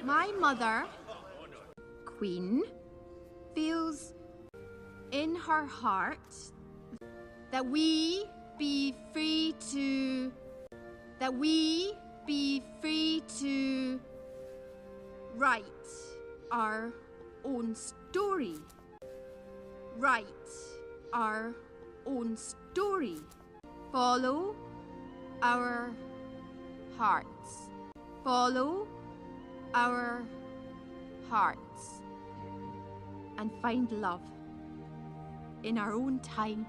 My mother, Queen, feels in her heart that we be free to write our own story. Write our own story. Follow our hearts. Follow our hearts. And find love in our own time.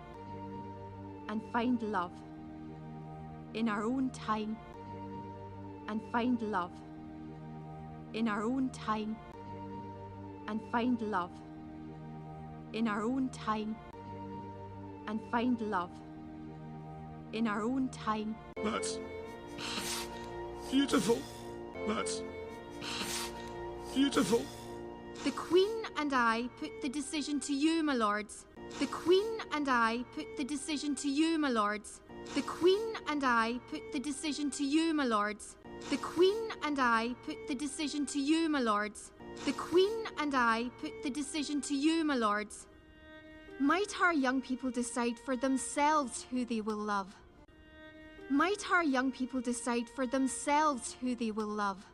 And find love in our own time. And find love in our own time. And find love in our own time. And find love in our own time. That's beautiful. That's beautiful. The Queen and I put the decision to you, my lords. The Queen and I put the decision to you, my lords. The Queen and I put the decision to you, my lords. The Queen and I put the decision to you, my lords. The Queen and I put the decision to you, my lords. Might our young people decide for themselves who they will love? Might our young people decide for themselves who they will love?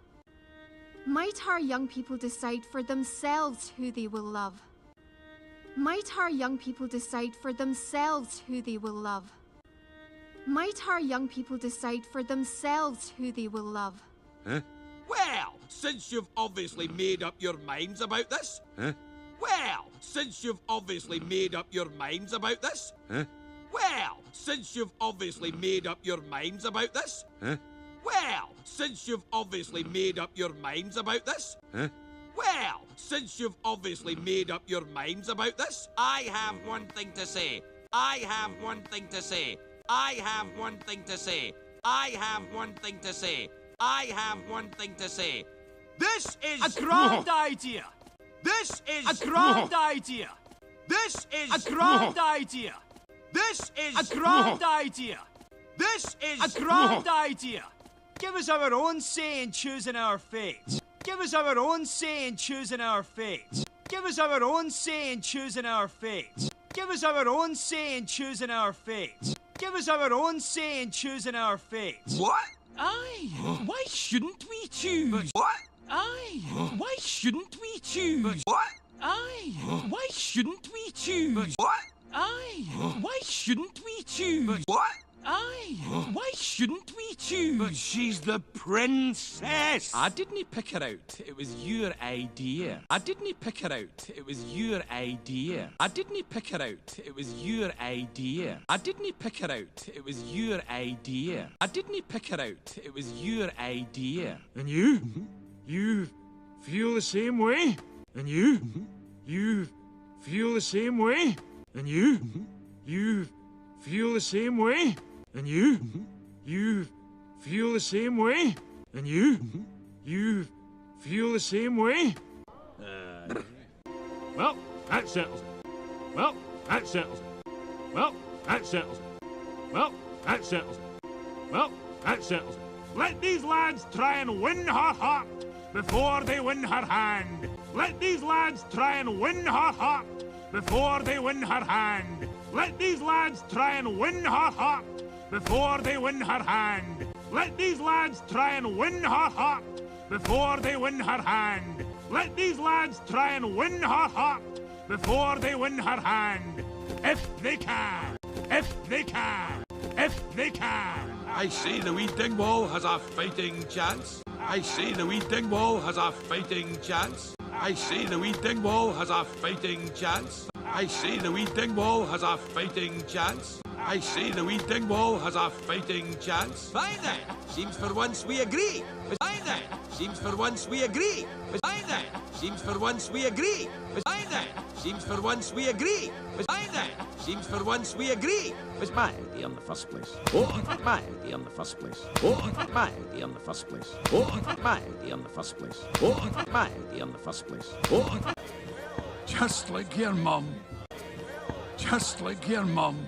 Might our young people decide for themselves who they will love? Might our young people decide for themselves who they will love? Might our young people decide for themselves who they will love? Huh? Well, since you've obviously made up your minds about this. Huh? Well, since you've obviously made up your minds about this. Huh? Well, since you've obviously made up your minds about this. Huh? Well, since you've obviously made up your minds about this. Huh? Well, since you've obviously made up your minds about this, I have one thing to say. I have one thing to say. I have one thing to say. I have one thing to say. I have one thing to say. This is a grand idea. This is a grand idea. This is a grand idea. This is a grand idea. This is a grand idea. Give us our own say in choosing our fate. Give us our own say in choosing our fate. Give us our own say in choosing our fate. Give us our own say in choosing our fate. Give us our own say in choosing our fate. What? Aye. Why shouldn't we choose? What? Aye. Why shouldn't we choose? What? Aye. Why shouldn't we choose? What? Aye. Why shouldn't we choose? What? Aye. Why shouldn't we choose? But she's the princess. I didn't pick her out. It was your idea. I didn't pick her out. It was your idea. I didn't pick her out. It was your idea. I didn't pick her out. It was your idea. I didn't pick her out. It was your idea. And you? You feel the same way? And you? You feel the same way? And you? You feel the same way? And you? You feel the same way? And you? You feel the same way? Well, that settles it. Well, that settles it. Well, that settles it. Well, that settles it. Well, that settles it. Let these lads try and win her heart before they win her hand. Let these lads try and win her heart before they win her hand. Let these lads try and win her heart before they win her hand. Let these lads try and win her heart before they win her hand. Let these lads try and win her heart before they win her hand. If they can. If they can. If they can. I say the wee Dingwall has a fighting chance. I say the wee Dingwall has a fighting chance. I say the wee Dingwall has a fighting chance. I say the wee Dingwall has a fighting chance. I say the wee Dingwall has a fighting chance. Fine then. Seems for once we agree. Fine then. Seems for once we agree. Fine then. Seems for once we agree. Fine then. Seems for once we agree. Fine then. Seems for once we agree. It was my idea in the first place. Oh, my idea in the first place. Oh, my idea in the first place. Oh, my idea in the first place. Oh, my idea in the first place. Oh. Just like your mum. Just like your mum.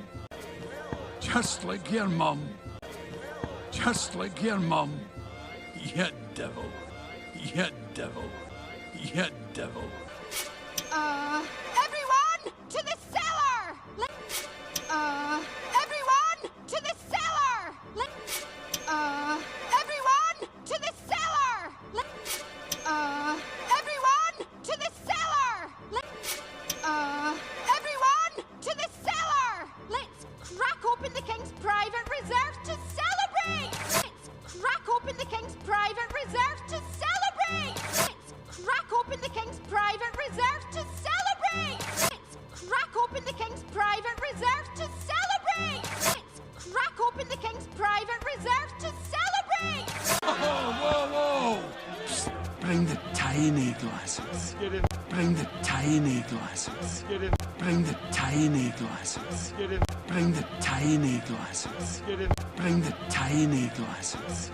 Just like your mum. Just like your mum. You devil. You devil. You devil. Everyone to the cellar! Everyone to the cellar! Everyone to the cellar! Everyone to the cellar! Everyone to the cellar! Let's crack open the King's private reserve to celebrate! Let's crack open the King's private reserve to celebrate! Let's crack open the King's private reserve to celebrate! Let's crack open the King's private reserve to celebrate! Let's crack open the King's private reserve to celebrate! Whoa, whoa, whoa! Psst, bring the tiny glasses. Bring the tiny glasses. Bring the tiny glasses. Bring the tiny glasses. Bring the tiny glasses.